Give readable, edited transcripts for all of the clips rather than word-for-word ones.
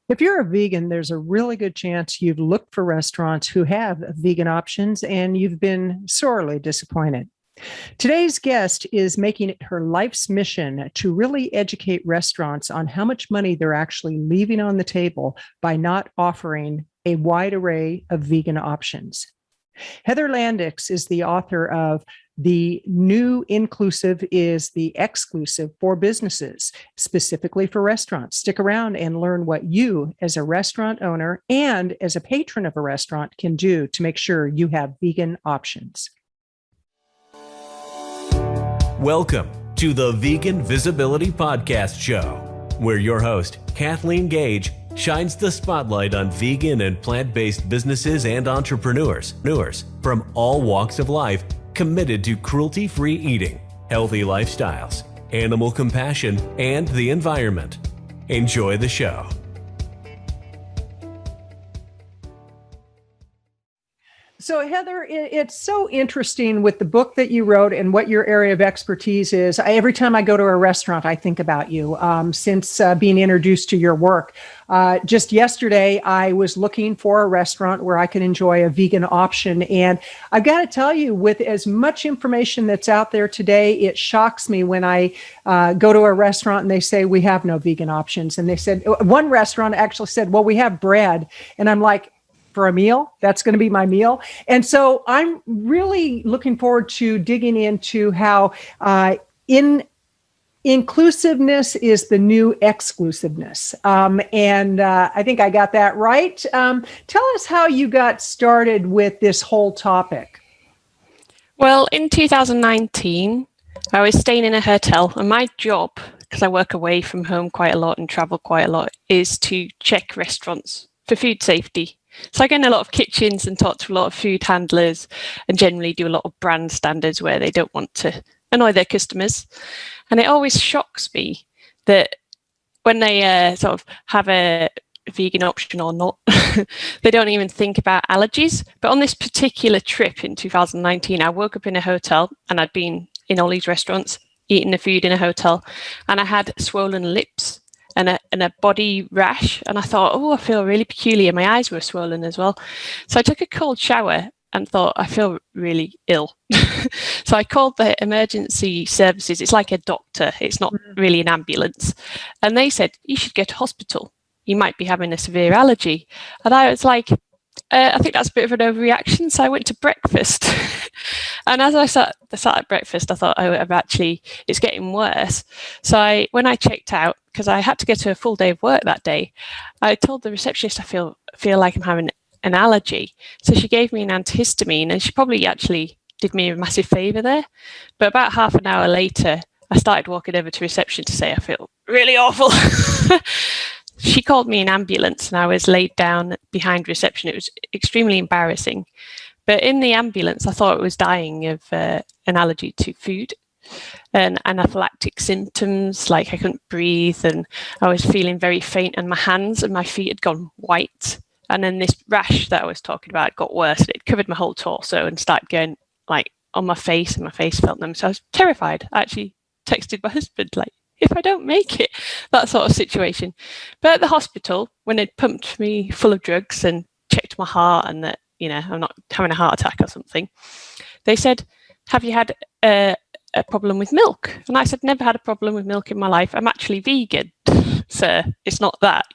If you're a vegan, there's a really good chance you've looked for restaurants who have vegan options and you've been sorely disappointed. Today's guest is making it her life's mission to really educate restaurants on how much money they're actually leaving on the table by not offering a wide array of vegan options. Heather Landex is the author of The New Inclusive is the Exclusive for Businesses, specifically for restaurants. Stick around and learn what you, as a restaurant owner and as a patron of a restaurant, can do to make sure you have vegan options. Welcome to the Vegan Visibility Podcast Show, where your host, Kathleen Gage, shines the spotlight on vegan and plant-based businesses and entrepreneurs from all walks of life committed to cruelty-free eating, healthy lifestyles, animal compassion, and the environment. Enjoy the show. So, Heather, it's so interesting with the book that you wrote and what your area of expertise is. Every time I go to a restaurant, I think about you since being introduced to your work. Just yesterday, I was looking for a restaurant where I could enjoy a vegan option. And I've got to tell you, with as much information that's out there today, it shocks me when I go to a restaurant and they say, we have no vegan options. And they said, one restaurant actually said, well, we have bread. And I'm like, for a meal, that's going to be my meal. And so I'm really looking forward to digging into how inclusiveness is the new exclusiveness. And I think I got that right. Tell us how you got started with this whole topic. Well, in 2019, I was staying in a hotel, and my job, because I work away from home quite a lot and travel quite a lot, is to check restaurants for food safety. So I go in a lot of kitchens and talk to a lot of food handlers and generally do a lot of brand standards where they don't want to annoy their customers. And it always shocks me that when they sort of have a vegan option or not, they don't even think about allergies. But on this particular trip in 2019, I woke up in a hotel and I'd been in all these restaurants, eating the food in a hotel, and I had swollen lips and a body rash. And I thought, oh, I feel really peculiar. My eyes were swollen as well. So I took a cold shower and thought, I feel really ill. So I called the emergency services. It's like a doctor. It's not really an ambulance. And they said, you should go to hospital. You might be having a severe allergy. And I was like, I think that's a bit of an overreaction. So I went to breakfast. And as I sat at breakfast, I thought, it's getting worse. So when I checked out, because I had to go to a full day of work that day, I told the receptionist I feel like I'm having an allergy. So she gave me an antihistamine, and she probably actually did me a massive favour there. But about half an hour later, I started walking over to reception to say I feel really awful. She called me an ambulance, and I was laid down behind reception. It was extremely embarrassing. But in the ambulance, I thought I was dying of an allergy to food and anaphylactic symptoms, like I couldn't breathe and I was feeling very faint, and my hands and my feet had gone white. And then this rash that I was talking about got worse. It covered my whole torso and started going like on my face, and my face felt numb. So I was terrified. I actually texted my husband, like, if I don't make it, that sort of situation. But at the hospital, when they'd pumped me full of drugs and checked my heart and that, I'm not having a heart attack or something, they said, have you had a problem with milk? And I said, never had a problem with milk in my life. I'm actually vegan, so it's not that,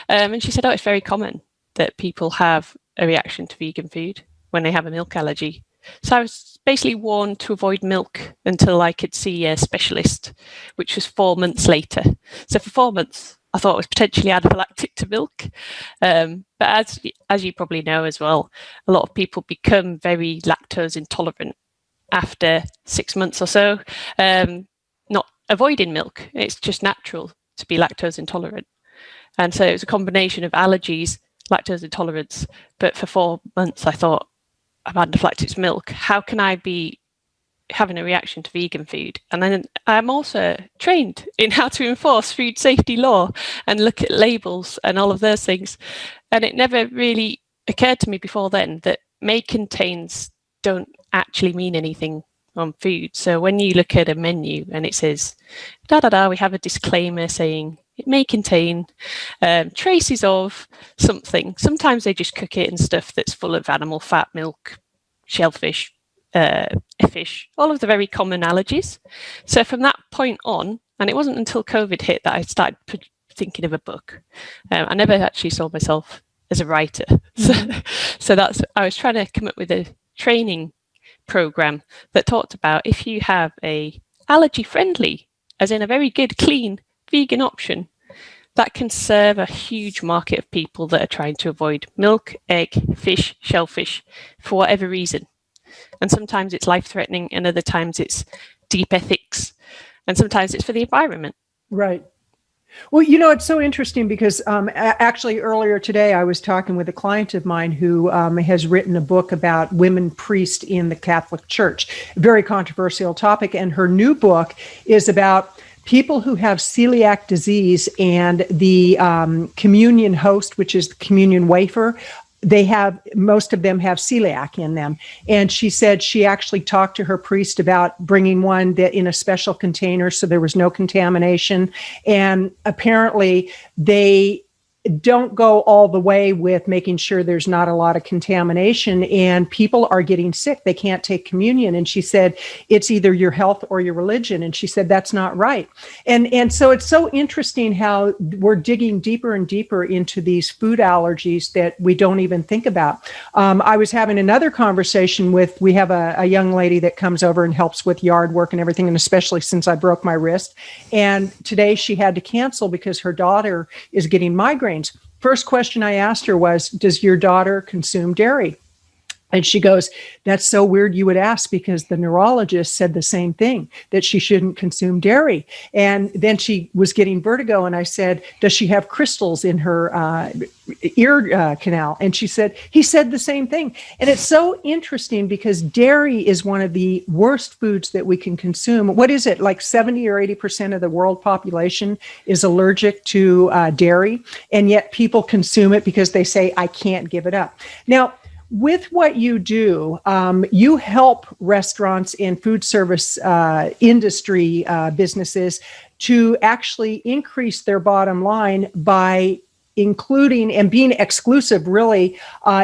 And she said, oh, it's very common that people have a reaction to vegan food when they have a milk allergy. So I was basically warned to avoid milk until I could see a specialist, which was 4 months later. So for 4 months, I thought I was potentially anaphylactic to milk. But as you probably know as well, a lot of people become very lactose intolerant after 6 months or so, not avoiding milk. It's just natural to be lactose intolerant. And so it was a combination of allergies, lactose intolerance. But for 4 months, I thought, I'm anaphylactic to milk. How can I be having a reaction to vegan food? And then I'm also trained in how to enforce food safety law and look at labels and all of those things. And it never really occurred to me before then that may contains don't actually mean anything on food. So when you look at a menu and it says, we have a disclaimer saying it may contain traces of something. Sometimes they just cook it in stuff that's full of animal fat, milk, shellfish, fish, all of the very common allergies. So from that point on, and it wasn't until COVID hit that I started thinking of a book. I never actually saw myself as a writer. So that's, I was trying to come up with a training program that talked about if you have a allergy friendly, as in a very good, clean vegan option, that can serve a huge market of people that are trying to avoid milk, egg, fish, shellfish for whatever reason. And sometimes it's life-threatening, and other times it's deep ethics, and sometimes it's for the environment. Right. Well, you know, it's so interesting because actually earlier today I was talking with a client of mine who has written a book about women priests in the Catholic Church, very controversial topic. And her new book is about people who have celiac disease and the communion host, which is the communion wafer. Most of them have celiac in them. And she said she actually talked to her priest about bringing one that in a special container so there was no contamination. And apparently they don't go all the way with making sure there's not a lot of contamination, and people are getting sick. They can't take communion. And she said, it's either your health or your religion. And she said, that's not right. And so it's so interesting how we're digging deeper and deeper into these food allergies that we don't even think about. I was having another conversation we have a young lady that comes over and helps with yard work and everything, and especially since I broke my wrist. And today she had to cancel because her daughter is getting migraines. First question I asked her was, does your daughter consume dairy? And she goes, that's so weird you would ask, because the neurologist said the same thing, that she shouldn't consume dairy. And then she was getting vertigo. And I said, does she have crystals in her ear canal? And she said, he said the same thing. And it's so interesting because dairy is one of the worst foods that we can consume. What is it? Like 70 or 80% of the world population is allergic to dairy. And yet people consume it because they say, I can't give it up. Now, with what you do, you help restaurants and food service industry businesses to actually increase their bottom line by including and being exclusive, really,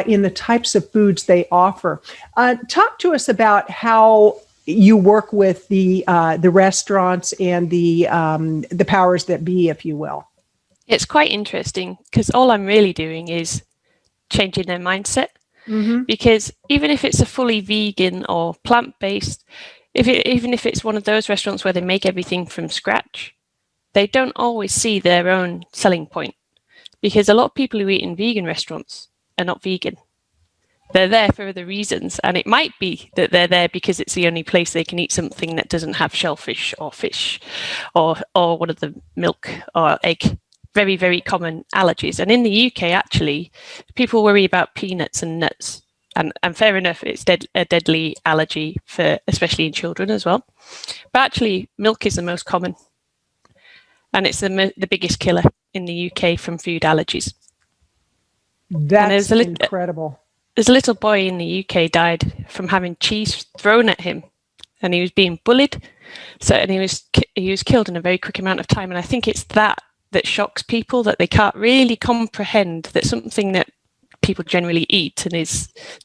in the types of foods they offer. Talk to us about how you work with the restaurants and the powers that be, if you will. It's quite interesting because all I'm really doing is changing their mindset. Mm-hmm. Because even if it's a fully vegan or plant-based, even if it's one of those restaurants where they make everything from scratch, they don't always see their own selling point. Because a lot of people who eat in vegan restaurants are not vegan. They're there for other reasons. And it might be that they're there because it's the only place they can eat something that doesn't have shellfish or fish or one of the milk or egg. Very, very common allergies. And in the UK, actually, people worry about peanuts and nuts. And fair enough, it's a deadly allergy, especially in children as well. But actually, milk is the most common. And it's the biggest killer in the UK from food allergies. That's incredible. There's a little boy in the UK died from having cheese thrown at him. And he was being bullied. And he was killed in a very quick amount of time. And I think it's that shocks people, that they can't really comprehend that something that people generally eat and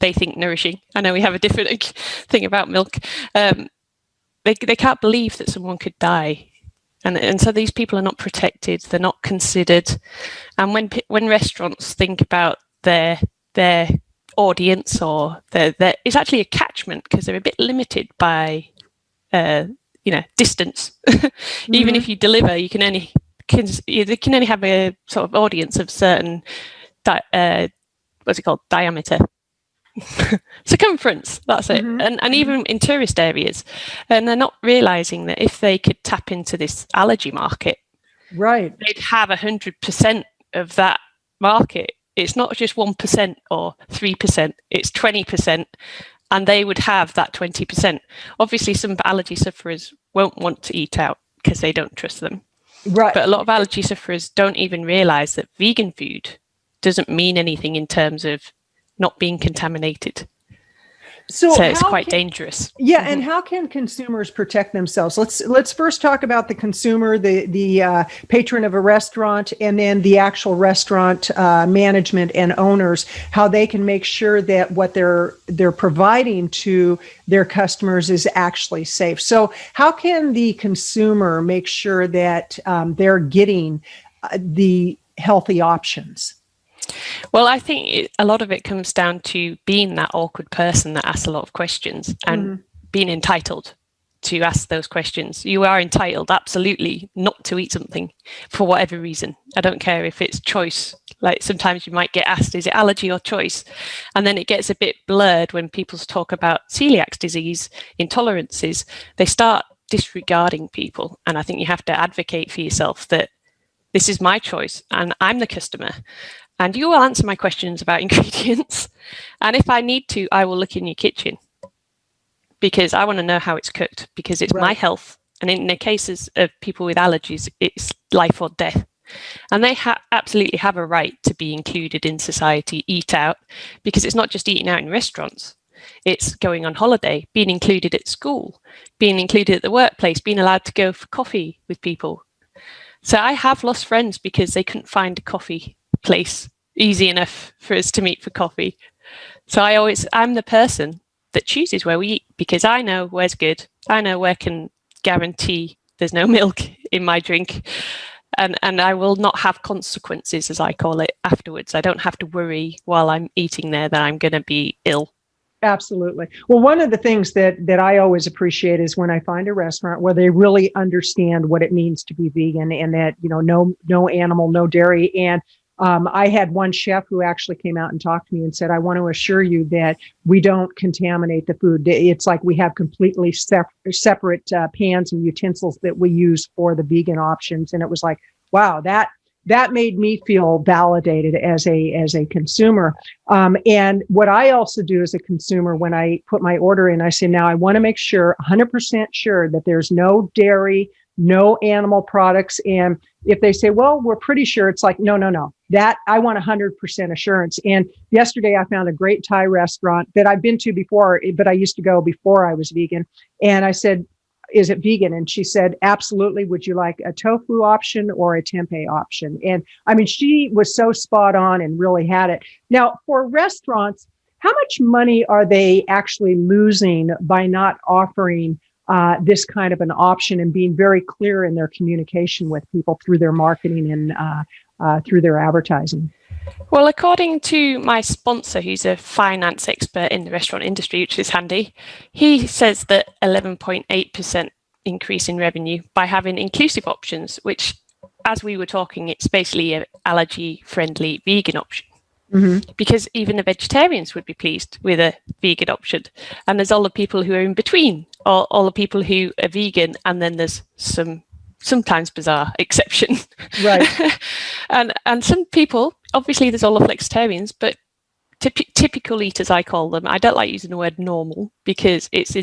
they think nourishing. I know we have a different thing about milk. They can't believe that someone could die. And so these people are not protected, they're not considered. And when restaurants think about their audience or it's actually a catchment, because they're a bit limited by distance. Mm-hmm. Even if you deliver, they can only have a sort of audience of certain diameter, circumference, that's it. Mm-hmm. And even in tourist areas, and they're not realizing that if they could tap into this allergy market, right, they'd have 100% of that market. It's not just 1% or 3%, it's 20%, and they would have that 20%. Obviously, some allergy sufferers won't want to eat out because they don't trust them. Right. But a lot of allergy sufferers don't even realize that vegan food doesn't mean anything in terms of not being contaminated. So it's quite dangerous. Yeah, and how can consumers protect themselves? Let's first talk about the consumer, the patron of a restaurant, and then the actual restaurant management and owners, how they can make sure that what they're providing to their customers is actually safe. So how can the consumer make sure that they're getting the healthy options? Well, I think a lot of it comes down to being that awkward person that asks a lot of questions and being entitled to ask those questions. You are entitled, absolutely, not to eat something for whatever reason. I don't care if it's choice. Like sometimes you might get asked, is it allergy or choice? And then it gets a bit blurred when people talk about celiac disease, intolerances. They start disregarding people. And I think you have to advocate for yourself that this is my choice and I'm the customer. And you will answer my questions about ingredients. And if I need to, I will look in your kitchen because I want to know how it's cooked, because it's my health. And in the cases of people with allergies, it's life or death. And they absolutely have a right to be included in society, eat out, because it's not just eating out in restaurants. It's going on holiday, being included at school, being included at the workplace, being allowed to go for coffee with people. So I have lost friends because they couldn't find a coffee place easy enough for us to meet for coffee. So I'm the person that chooses where we eat because I know where's good. I know where can guarantee there's no milk in my drink. And I will not have consequences, as I call it, afterwards. I don't have to worry while I'm eating there that I'm going to be ill. Absolutely. Well, one of the things that I always appreciate is when I find a restaurant where they really understand what it means to be vegan and that, no animal, no dairy. And I had one chef who actually came out and talked to me and said, I want to assure you that we don't contaminate the food. It's like we have completely separate pans and utensils that we use for the vegan options. And it was like, wow, that made me feel validated as a consumer. And what I also do as a consumer, when I put my order in, I say, now I want to make sure 100% sure that there's no dairy, no animal products. And if they say, well, we're pretty sure, it's like, no, that I want 100% assurance. And yesterday I found a great Thai restaurant that I've been to before, but I used to go before I was vegan. And I said, is it vegan? And she said, absolutely. Would you like a tofu option or a tempeh option? And I mean, she was so spot on and really had it. Now, for restaurants, how much money are they actually losing by not offering this kind of an option and being very clear in their communication with people through their marketing and through their advertising? Well, according to my sponsor, who's a finance expert in the restaurant industry, which is handy, he says that 11.8% increase in revenue by having inclusive options, which, as we were talking, it's basically an allergy-friendly vegan option. Because even the vegetarians would be pleased with a vegan option. And there's all the people who are in between, or all the people who are vegan, and then there's sometimes bizarre exception. Right. and some people, obviously there's all the flexitarians, but typical eaters, I call them. I don't like using the word normal because it's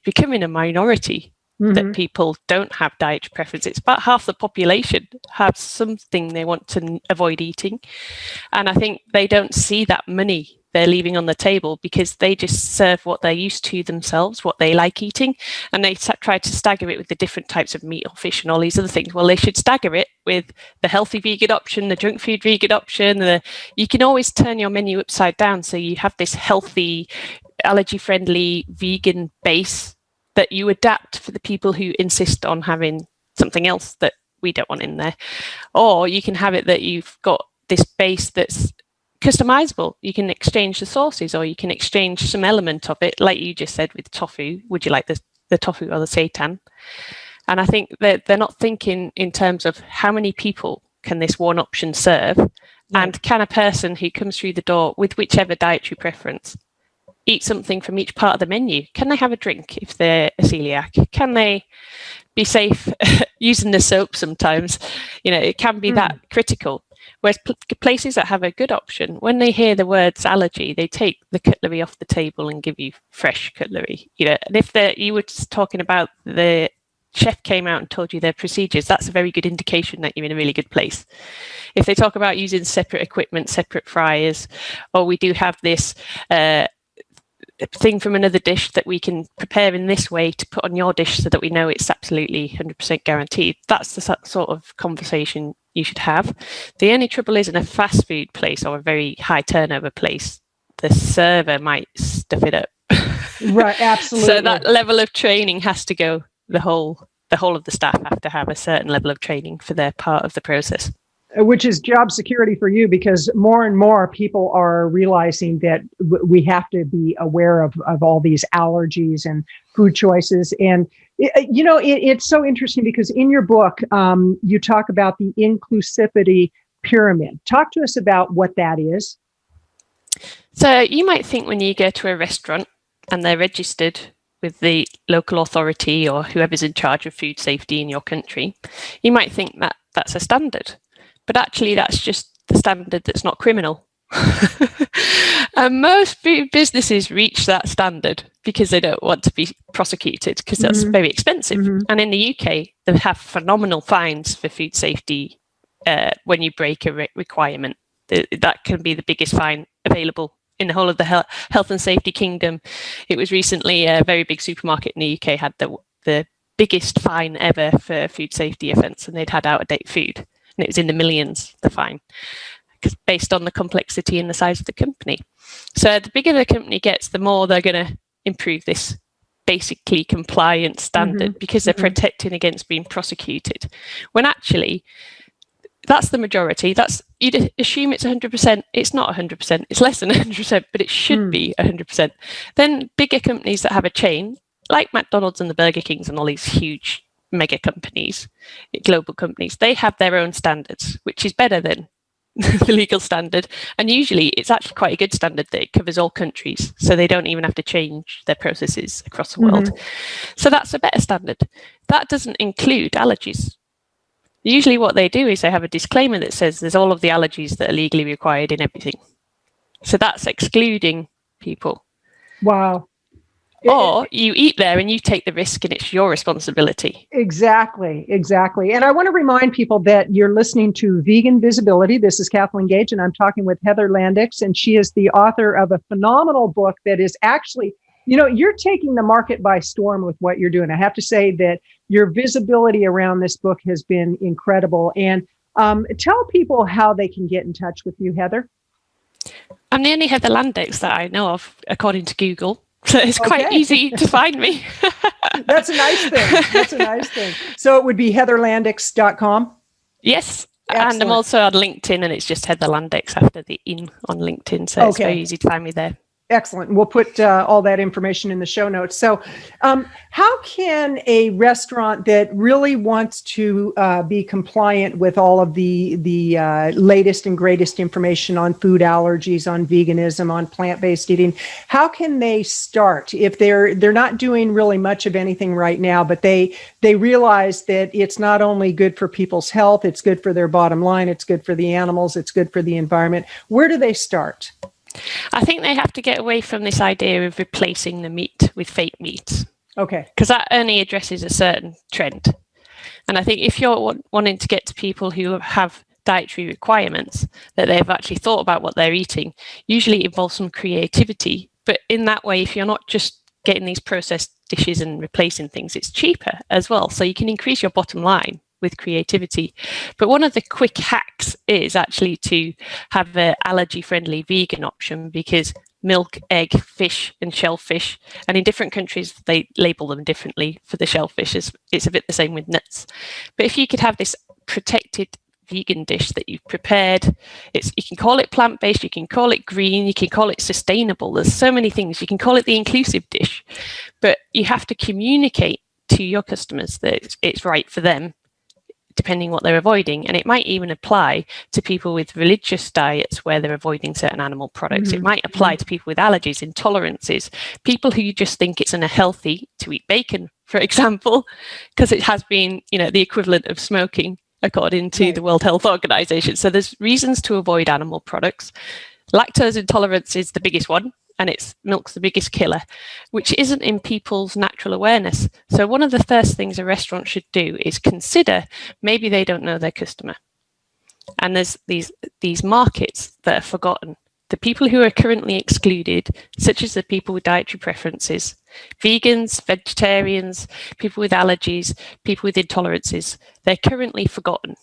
becoming a minority that people don't have dietary preference. It's about half the population have something they want to avoid eating. And I think they don't see that money they're leaving on the table because they just serve what they're used to themselves, what they like eating. And they try to stagger it with the different types of meat or fish and all these other things. Well, they should stagger it with the healthy vegan option, the junk food vegan option. You can always turn your menu upside down. So you have this healthy, allergy-friendly vegan base that you adapt for the people who insist on having something else that we don't want in there. Or you can have it that you've got this base that's customizable. You can exchange the sauces, or you can exchange some element of it, like you just said with tofu. Would you like the tofu or the seitan? And I think that they're not thinking in terms of how many people can this one option serve, and can a person who comes through the door with whichever dietary preference eat something from each part of the menu? Can they have a drink if they're a celiac? Can they be safe using the soap sometimes? It can be that critical. Whereas places that have a good option, when they hear the words allergy, they take the cutlery off the table and give you fresh cutlery. And if you were talking about the chef came out and told you their procedures, that's a very good indication that you're in a really good place. If they talk about using separate equipment, separate fryers, or we do have this thing from another dish that we can prepare in this way to put on your dish so that we know it's absolutely 100% guaranteed. That's the sort of conversation you should have. The only trouble is in a fast food place or a very high turnover place, the server might stuff it up. Right, absolutely. So that level of training has to go, the whole of the staff have to have a certain level of training for their part of the process. Which is job security for you, because more and more people are realizing that we have to be aware of all these allergies and food choices. And, it's so interesting because in your book, you talk about the inclusivity pyramid. Talk to us about what that is. So you might think when you go to a restaurant and they're registered with the local authority or whoever's in charge of food safety in your country, you might think that that's a standard. But actually, that's just the standard that's not criminal. And most food businesses reach that standard because they don't want to be prosecuted, because that's very expensive. And in the UK, they have phenomenal fines for food safety when you break a requirement. That can be the biggest fine available in the whole of the health and safety kingdom. It was recently a very big supermarket in the UK had the biggest fine ever for food safety offence, and they'd had out-of-date food. And it was in the millions, the fine, because based on the complexity and the size of the company. So the bigger the company gets, the more they're going to improve this basically compliant standard, because they're protecting against being prosecuted. When actually, that's the majority. You'd assume it's 100%. It's not 100%. It's less than 100%, but it should be 100%. Then bigger companies that have a chain, like McDonald's and the Burger Kings and all these huge mega companies, global companies, they have their own standards, which is better than the legal standard. And usually it's actually quite a good standard that it covers all countries, so they don't even have to change their processes across the world. So that's a better standard. That doesn't include allergies. Usually what they do is they have a disclaimer that says there's all of the allergies that are legally required in everything. So that's excluding people. Wow. Or you eat there and you take the risk and it's your responsibility. Exactly. And I want to remind people that you're listening to Vegan Visibility. This is Kathleen Gage, and I'm talking with Heather Landex, and she is the author of a phenomenal book that is actually, you're taking the market by storm with what you're doing. I have to say that your visibility around this book has been incredible. And tell people how they can get in touch with you, Heather. I'm the only Heather Landex that I know of, according to Google. So it's quite easy to find me. That's a nice thing. So it would be heatherlandex.com? Yes. Excellent. And I'm also on LinkedIn, and it's just Heather Landex after the in on LinkedIn. So it's very easy to find me there. Excellent. We'll put all that information in the show notes. So how can a restaurant that really wants to be compliant with all of the latest and greatest information on food allergies, on veganism, on plant-based eating, how can they start if they're not doing really much of anything right now, but they realize that it's not only good for people's health, it's good for their bottom line, it's good for the animals, it's good for the environment. Where do they start? I think they have to get away from this idea of replacing the meat with fake meats. Okay. Because that only addresses a certain trend. And I think if you're wanting to get to people who have dietary requirements, that they've actually thought about what they're eating, usually it involves some creativity. But in that way, if you're not just getting these processed dishes and replacing things, it's cheaper as well. So you can increase your bottom line with creativity. But one of the quick hacks is actually to have an allergy-friendly vegan option, because milk, egg, fish, and shellfish, and in different countries they label them differently. For the shellfish, it's a bit the same with nuts. But if you could have this protected vegan dish that you've prepared, you can call it plant-based, you can call it green, you can call it sustainable. There's so many things. You can call it the inclusive dish, but you have to communicate to your customers that it's right for them, depending what they're avoiding. And it might even apply to people with religious diets where they're avoiding certain animal products. It might apply to people with allergies, intolerances, people who just think it's unhealthy to eat bacon, for example, because it has been, the equivalent of smoking, according to the World Health Organization. So there's reasons to avoid animal products. Lactose intolerance is the biggest one, and milk's the biggest killer, which isn't in people's natural awareness. So one of the first things a restaurant should do is consider maybe they don't know their customer. And there's these markets that are forgotten. the people who are currently excluded, such as the people with dietary preferences, vegans, vegetarians, people with allergies, people with intolerances, they're currently forgotten.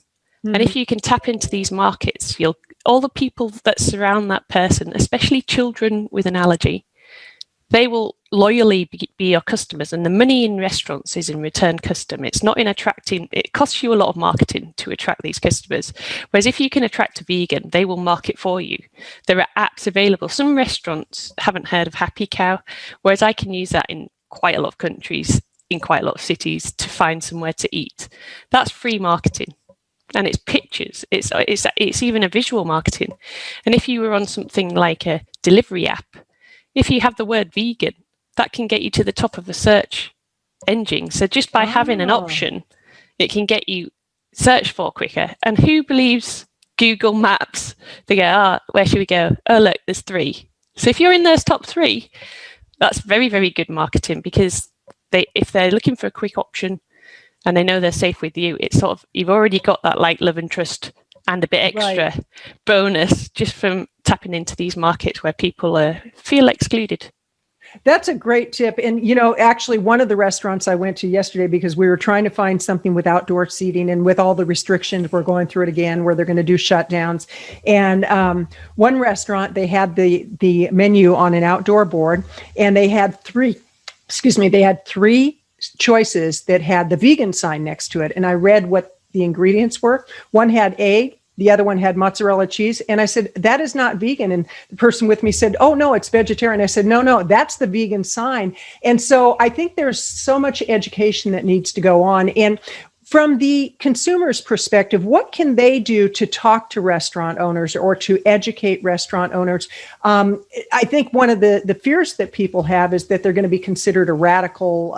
Mm-hmm. And if you can tap into these markets, all the people that surround that person, especially children with an allergy, they will loyally be your customers. And the money in restaurants is in return custom. It's not in attracting, it costs you a lot of marketing to attract these customers. Whereas if you can attract a vegan, they will market for you. There are apps available. Some restaurants haven't heard of Happy Cow, whereas I can use that in quite a lot of countries, in quite a lot of cities, to find somewhere to eat. That's free marketing. And it's pictures, it's even a visual marketing. And if you were on something like a delivery app, if you have the word vegan, that can get you to the top of the search engine. So just by having an option, it can get you searched for quicker. And who believes Google Maps? They go, where should we go? Oh, look, there's 3. So if you're in those top 3, that's very, very good marketing, because if they're looking for a quick option and they know they're safe with you, it's sort of, you've already got that like, love and trust and a bit extra bonus just from tapping into these markets where people feel excluded. That's a great tip. And, actually one of the restaurants I went to yesterday, because we were trying to find something with outdoor seating, and with all the restrictions, we're going through it again, where they're going to do shutdowns. And one restaurant, they had the menu on an outdoor board, and they had 3 choices that had the vegan sign next to it. And I read what the ingredients were. One had egg, the other one had mozzarella cheese. And I said, that is not vegan. And the person with me said, oh, no, it's vegetarian. I said, no, that's the vegan sign. And so I think there's so much education that needs to go on. And from the consumer's perspective, what can they do to talk to restaurant owners or to educate restaurant owners? I think one of the fears that people have is that they're going to be considered a radical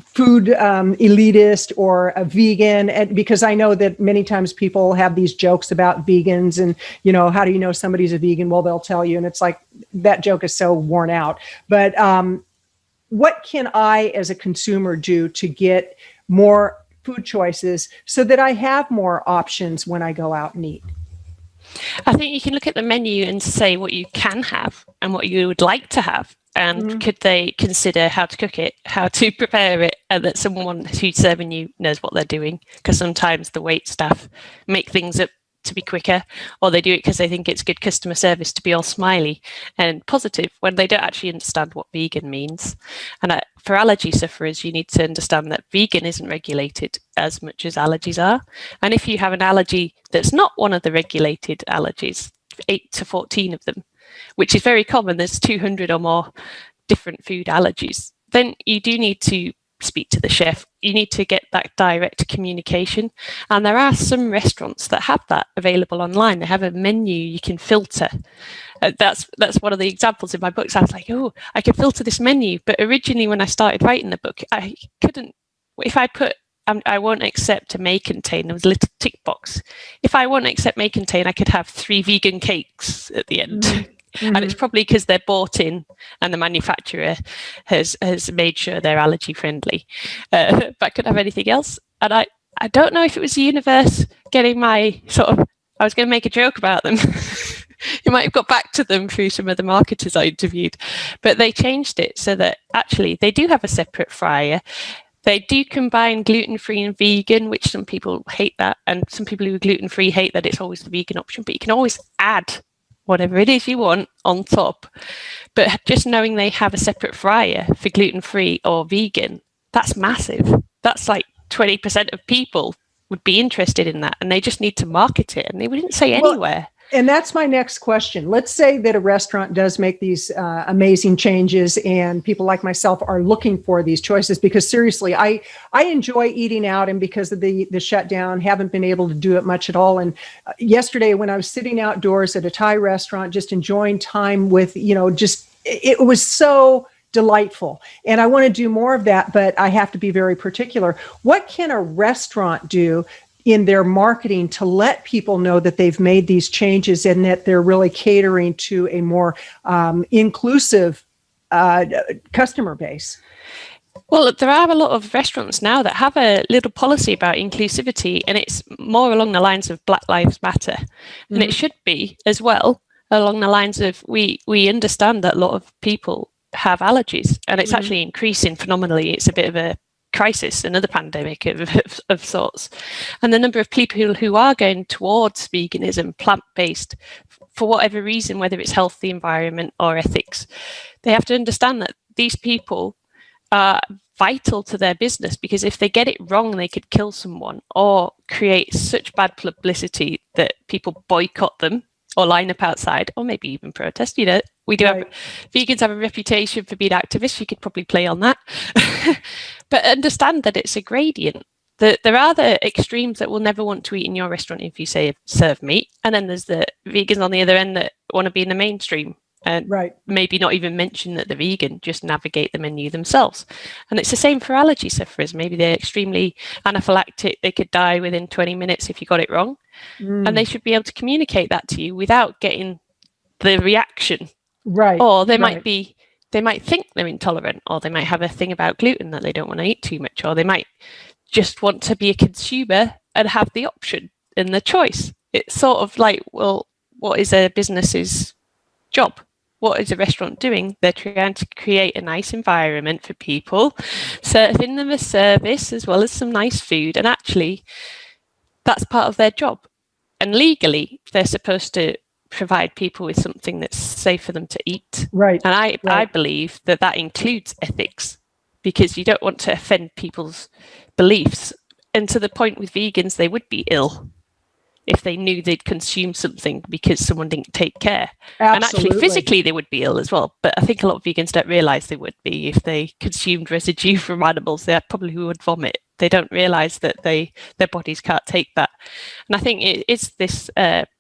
food elitist or a vegan. And because I know that many times people have these jokes about vegans and, how do you know somebody's a vegan? Well, they'll tell you. And it's like, that joke is so worn out. But what can I as a consumer do to get more food choices so that I have more options when I go out and eat? I think you can look at the menu and say what you can have and what you would like to have. And could they consider how to cook it, how to prepare it, and that someone who's serving you knows what they're doing? Because sometimes the wait staff make things up to be quicker, or they do it because they think it's good customer service to be all smiley and positive when they don't actually understand what vegan means. And for allergy sufferers, you need to understand that vegan isn't regulated as much as allergies are. And if you have an allergy that's not one of the regulated allergies, 8 to 14 of them, which is very common, there's 200 or more different food allergies, then you do need to speak to the chef. You need to get that direct communication. And there are some restaurants that have that available online. They have a menu you can filter. That's one of the examples in my books. I was like, oh, I can filter this menu. But originally when I started writing the book, I couldn't. If I put, I won't accept a may contain, there was a little tick box. If I won't accept may contain, I could have 3 vegan cakes at the end. Mm-hmm. And it's probably because they're bought in and the manufacturer has made sure they're allergy friendly. But I couldn't have anything else. And I don't know if it was the universe getting my I was going to make a joke about them. You might have got back to them through some of the marketers I interviewed. But they changed it so that actually they do have a separate fryer. They do combine gluten-free and vegan, which some people hate that. And some people who are gluten-free hate that it's always the vegan option. But you can always add whatever it is you want on top. But just knowing they have a separate fryer for gluten-free or vegan, that's massive. That's like 20% of people would be interested in that, and they just need to market it, and they wouldn't say anywhere. And that's my next question. Let's say that a restaurant does make these amazing changes, and people like myself are looking for these choices, because seriously, I enjoy eating out, and because of the shutdown, haven't been able to do it much at all. And yesterday when I was sitting outdoors at a Thai restaurant, just enjoying time with, it was so delightful. And I want to do more of that, but I have to be very particular. What can a restaurant do in their marketing to let people know that they've made these changes and that they're really catering to a more inclusive customer base? Well, there are a lot of restaurants now that have a little policy about inclusivity, and it's more along the lines of Black Lives Matter. And it should be as well. along the lines of we understand that a lot of people have allergies, and it's actually increasing phenomenally. It's a bit of a crisis, another pandemic of sorts. And the number of people who are going towards veganism, plant-based, for whatever reason, whether it's health, the environment, or ethics, they have to understand that these people are vital to their business, because if they get it wrong, they could kill someone or create such bad publicity that people boycott them or line up outside, or maybe even protest. We do have vegans have a reputation for being activists. You could probably play on that. But understand that it's a gradient. There are the extremes that will never want to eat in your restaurant if you say serve meat. And then there's the vegans on the other end that want to be in the mainstream and maybe not even mention that they're vegan, just navigate the menu themselves. And it's the same for allergy sufferers. Maybe they're extremely anaphylactic. They could die within 20 minutes if you got it wrong. And they should be able to communicate that to you without getting the reaction. Or they might think they're intolerant, or they might have a thing about gluten that they don't want to eat too much, or they might just want to be a consumer and have the option and the choice. It's sort of like, well, what is a business's job? What is a restaurant doing? They're trying to create a nice environment for people, serving them a service as well as some nice food. And actually, that's part of their job. And legally, they're supposed to provide people with something that's safe for them to eat. And I believe that includes ethics, because you don't want to offend people's beliefs. And to the point with vegans, they would be ill if they knew they'd consume something because someone didn't take care. And actually, physically, they would be ill as well. But I think a lot of vegans don't realise they would be. If they consumed residue from animals, they probably would vomit. They don't realise that their bodies can't take that. And I think it's this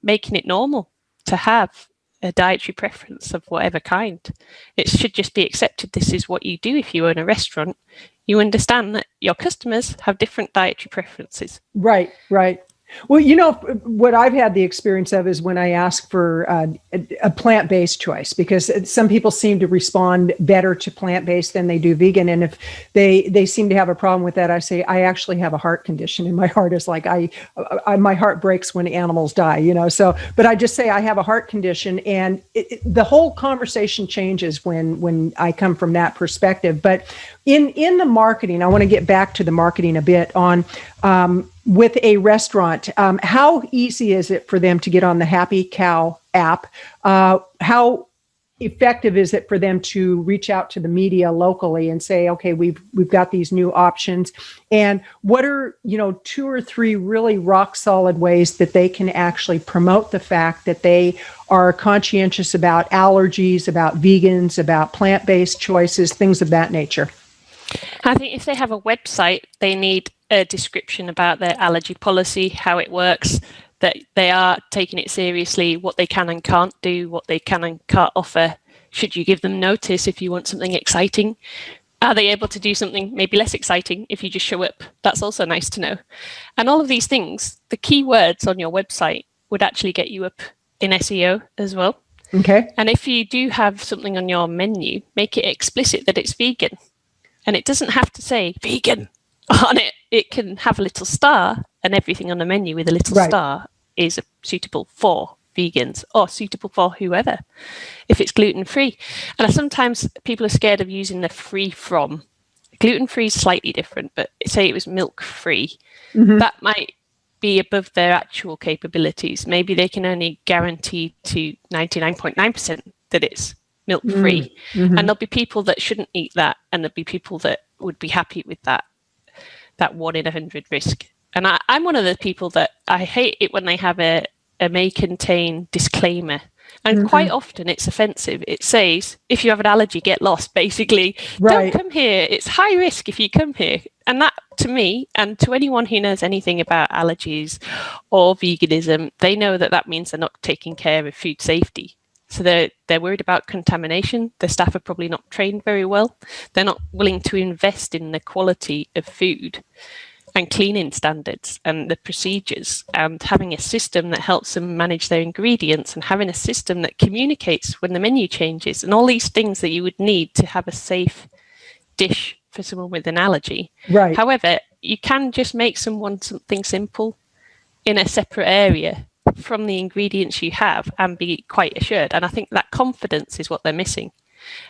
making it normal to have a dietary preference of whatever kind. It should just be accepted. This is what you do if you own a restaurant. You understand that your customers have different dietary preferences. Right. Well, what I've had the experience of is when I ask for a plant-based choice, because some people seem to respond better to plant-based than they do vegan. And if they seem to have a problem with that, I say, I actually have a heart condition, and my heart is like, my heart breaks when animals die, so, but I just say I have a heart condition, and the whole conversation changes when I come from that perspective. But in the marketing, I want to get back to the marketing a bit on, with a restaurant, how easy is it for them to get on the Happy Cow app? How effective is it for them to reach out to the media locally and say, okay, we've got these new options? And what are, 2 or 3 really rock solid ways that they can actually promote the fact that they are conscientious about allergies, about vegans, about plant-based choices, things of that nature? I think if they have a website, they need a description about their allergy policy, how it works, that they are taking it seriously, what they can and can't do, what they can and can't offer. Should you give them notice if you want something exciting? Are they able to do something maybe less exciting if you just show up? That's also nice to know. And all of these things, the keywords on your website would actually get you up in SEO as well. Okay. And if you do have something on your menu, make it explicit that it's vegan. And it doesn't have to say vegan on it. It can have a little star, and everything on the menu with a little star is suitable for vegans or suitable for whoever, if it's gluten-free. And sometimes people are scared of using the free from. Gluten-free is slightly different, but say it was milk-free, that might be above their actual capabilities. Maybe they can only guarantee to 99.9% that it's milk-free. And there'll be people that shouldn't eat that, and there'll be people that would be happy with that 1 in 100 risk. And I'm one of the people that I hate it when they have a may contain disclaimer. And quite often it's offensive. It says, if you have an allergy, get lost, basically. Don't come here. It's high risk if you come here. And that, to me, and to anyone who knows anything about allergies or veganism, they know that means they're not taking care of food safety. So they're worried about contamination. The staff are probably not trained very well. They're not willing to invest in the quality of food and cleaning standards and the procedures, and having a system that helps them manage their ingredients, and having a system that communicates when the menu changes, and all these things that you would need to have a safe dish for someone with an allergy. However, you can just make someone something simple in a separate area from the ingredients you have and be quite assured. And I think that confidence is what they're missing.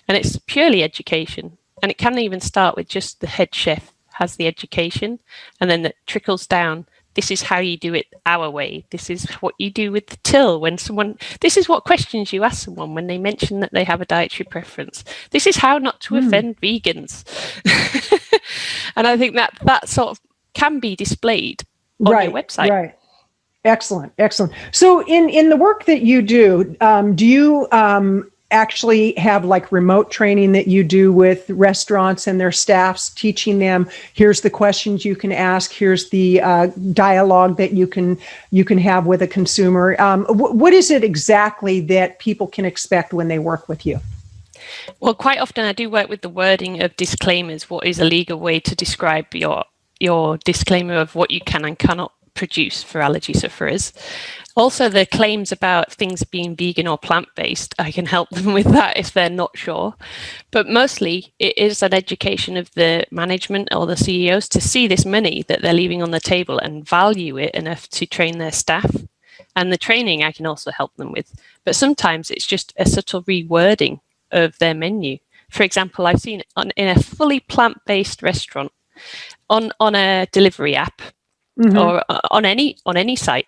And it's purely education. And it can even start with just the head chef has the education, and then it trickles down. This is how you do it our way. This is what you do with the till when someone, this is what questions you ask someone when they mention that they have a dietary preference. This is how not to offend vegans. And I think that sort of can be displayed on your website. Right. Excellent. So in the work that you do you actually have like remote training that you do with restaurants and their staffs, teaching them, here's the questions you can ask, here's the dialogue that you can have with a consumer? What is it exactly that people can expect when they work with you? Well, quite often I do work with the wording of disclaimers. What is a legal way to describe your disclaimer of what you can and cannot produce for allergy sufferers? Also, the claims about things being vegan or plant-based, I can help them with that if they're not sure. But mostly it is an education of the management or the CEOs to see this money that they're leaving on the table and value it enough to train their staff. And the training I can also help them with. But sometimes it's just a subtle rewording of their menu. For example, I've seen in a fully plant-based restaurant on a delivery app, or on any site,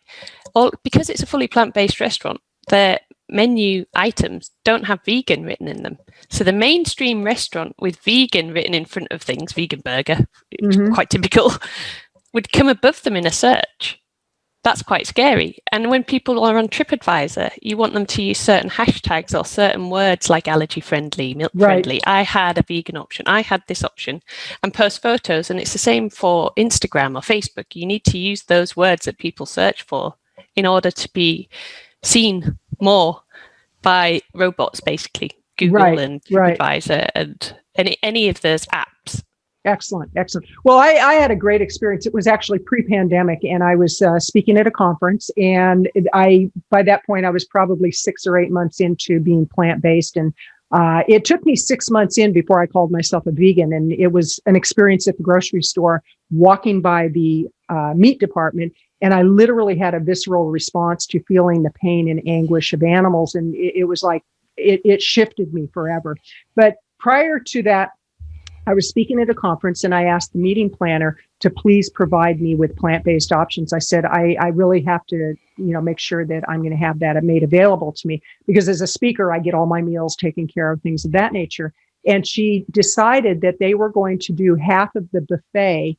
or because it's a fully plant-based restaurant, their menu items don't have vegan written in them. So the mainstream restaurant with vegan written in front of things, vegan burger, quite typical, would come above them in a search. That's quite scary. And when people are on TripAdvisor, you want them to use certain hashtags or certain words like allergy friendly, milk friendly. I had a vegan option. I had this option, and post photos. And it's the same for Instagram or Facebook. You need to use those words that people search for in order to be seen more by robots, basically Google and TripAdvisor and any of those apps. Excellent. Well, I had a great experience. It was actually pre-pandemic, and I was speaking at a conference, and by that point, I was probably 6 or 8 months into being plant-based. And it took me 6 months in before I called myself a vegan. And it was an experience at the grocery store, walking by the meat department. And I literally had a visceral response to feeling the pain and anguish of animals. And it was like, it shifted me forever. But prior to that, I was speaking at a conference, and I asked the meeting planner to please provide me with plant-based options. I said, I really have to, make sure that I'm going to have that made available to me, because as a speaker, I get all my meals taken care of, things of that nature. And she decided that they were going to do half of the buffet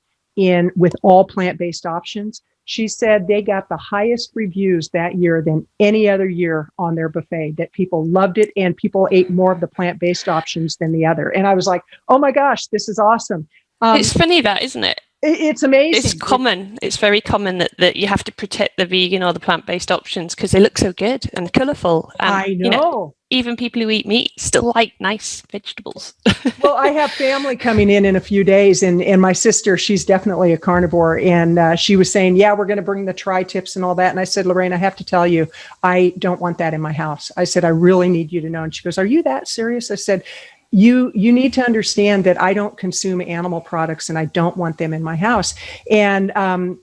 with all plant-based options. She said they got the highest reviews that year than any other year on their buffet, that people loved it, and people ate more of the plant-based options than the other. And I was like, oh my gosh, this is awesome. It's funny that, isn't it? It's amazing. It's common. It's very common that you have to protect the vegan or the plant-based options because they look so good and colourful. And, I know. Even people who eat meat still like nice vegetables. Well, I have family coming in a few days, and my sister, she's definitely a carnivore. And she was saying, yeah, we're going to bring the tri-tips and all that. And I said, Lorraine, I have to tell you, I don't want that in my house. I said, I really need you to know. And she goes, are you that serious? I said, you need to understand that I don't consume animal products, and I don't want them in my house. And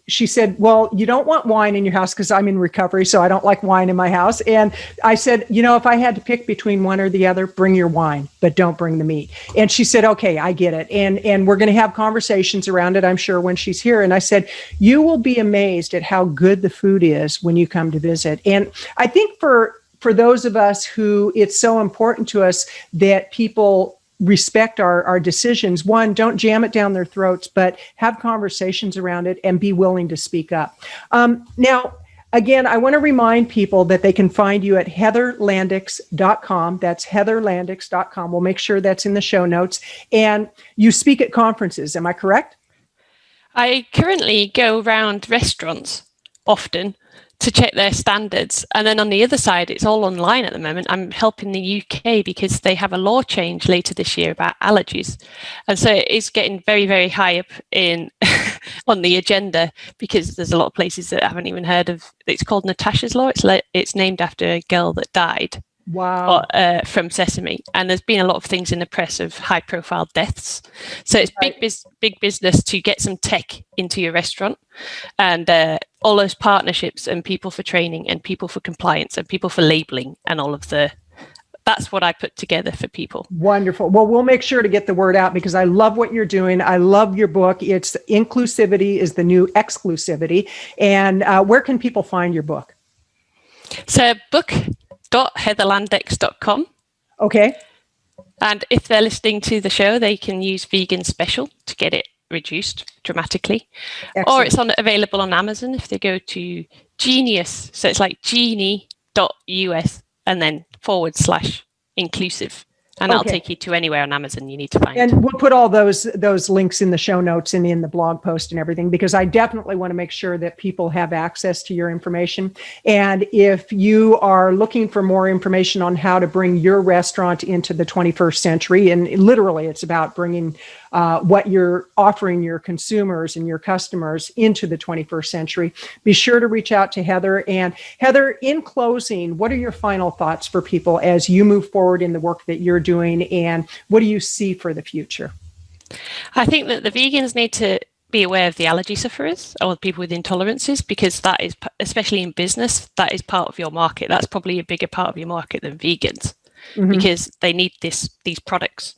she said, well, you don't want wine in your house, because I'm in recovery, so I don't like wine in my house. And I said, if I had to pick between one or the other, bring your wine, but don't bring the meat. And she said, okay, I get it. And we're going to have conversations around it, I'm sure, when she's here. And I said, you will be amazed at how good the food is when you come to visit. And I think for those of us who it's so important to us that people respect our decisions, one, don't jam it down their throats, but have conversations around it and be willing to speak up. Now, again, I want to remind people that they can find you at heatherlandex.com. That's heatherlandex.com. We'll make sure that's in the show notes. And you speak at conferences. Am I correct? I currently go around restaurants often to check their standards. And then on the other side, it's all online at the moment. I'm helping the UK because they have a law change later this year about allergies. And so it's getting very, very high up in on the agenda, because there's a lot of places that haven't even heard of. It's called Natasha's Law. It's named after a girl that died. Wow. From Sesame. And there's been a lot of things in the press of high profile deaths. So it's big business to get some tech into your restaurant. And all those partnerships and people for training and people for compliance and people for labeling and all of that's what I put together for people. Wonderful. Well, we'll make sure to get the word out because I love what you're doing. I love your book. It's Inclusivity is the New Exclusivity. And where can people find your book? So book.heatherlandex.com. Okay. And if they're listening to the show, they can use Vegan Special to get it reduced dramatically. Excellent. Or it's available on Amazon if they go to Genius. So it's like genie.us and then /inclusive. And that'll take you to anywhere on Amazon you need to find. And we'll put all those links in the show notes and in the blog post and everything, because I definitely want to make sure that people have access to your information. And if you are looking for more information on how to bring your restaurant into the 21st century, and literally it's about bringing what you're offering your consumers and your customers into the 21st century, be sure to reach out to Heather. And Heather, in closing, what are your final thoughts for people as you move forward in the work that you're doing, and what do you see for the future? I think that the vegans need to be aware of the allergy sufferers or people with intolerances, because that is, especially in business, that is part of your market. That's probably a bigger part of your market than vegans, because they need these products.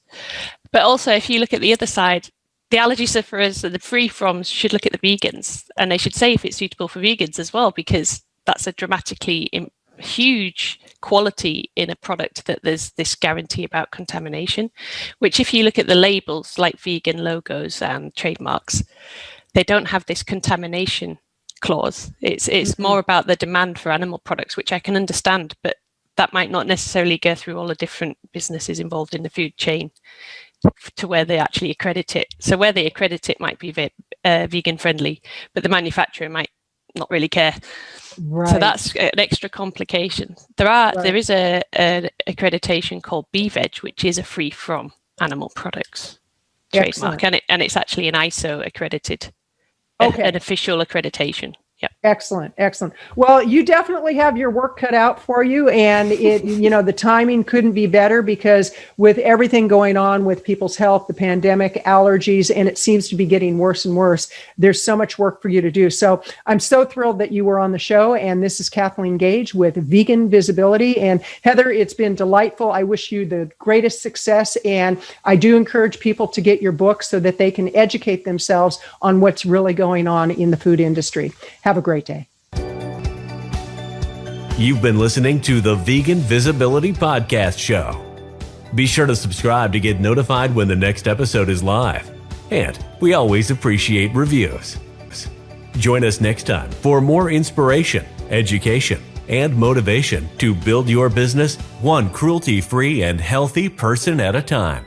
But also, if you look at the other side, the allergy sufferers and the free-froms should look at the vegans, and they should say if it's suitable for vegans as well, because that's a dramatically huge quality in a product that there's this guarantee about contamination, which if you look at the labels like vegan logos and trademarks, they don't have this contamination clause. It's more about the demand for animal products, which I can understand, but that might not necessarily go through all the different businesses involved in the food chain to where they actually accredit it. So where they accredit it might be vegan friendly, but the manufacturer might not really care. Right. So that's an extra complication. There is an accreditation called BVEG, which is a free from animal products trademark, and it's actually an ISO accredited, an official accreditation. Yep. Excellent. Well, you definitely have your work cut out for you, and the timing couldn't be better, because with everything going on with people's health, the pandemic, allergies, and it seems to be getting worse and worse, there's so much work for you to do. So I'm so thrilled that you were on the show, and this is Kathleen Gage with Vegan Visibility. And Heather, it's been delightful. I wish you the greatest success, and I do encourage people to get your book so that they can educate themselves on what's really going on in the food industry. Have a great day. You've been listening to the Vegan Visibility Podcast Show. Be sure to subscribe to get notified when the next episode is live. And we always appreciate reviews. Join us next time for more inspiration, education, and motivation to build your business one cruelty-free and healthy person at a time.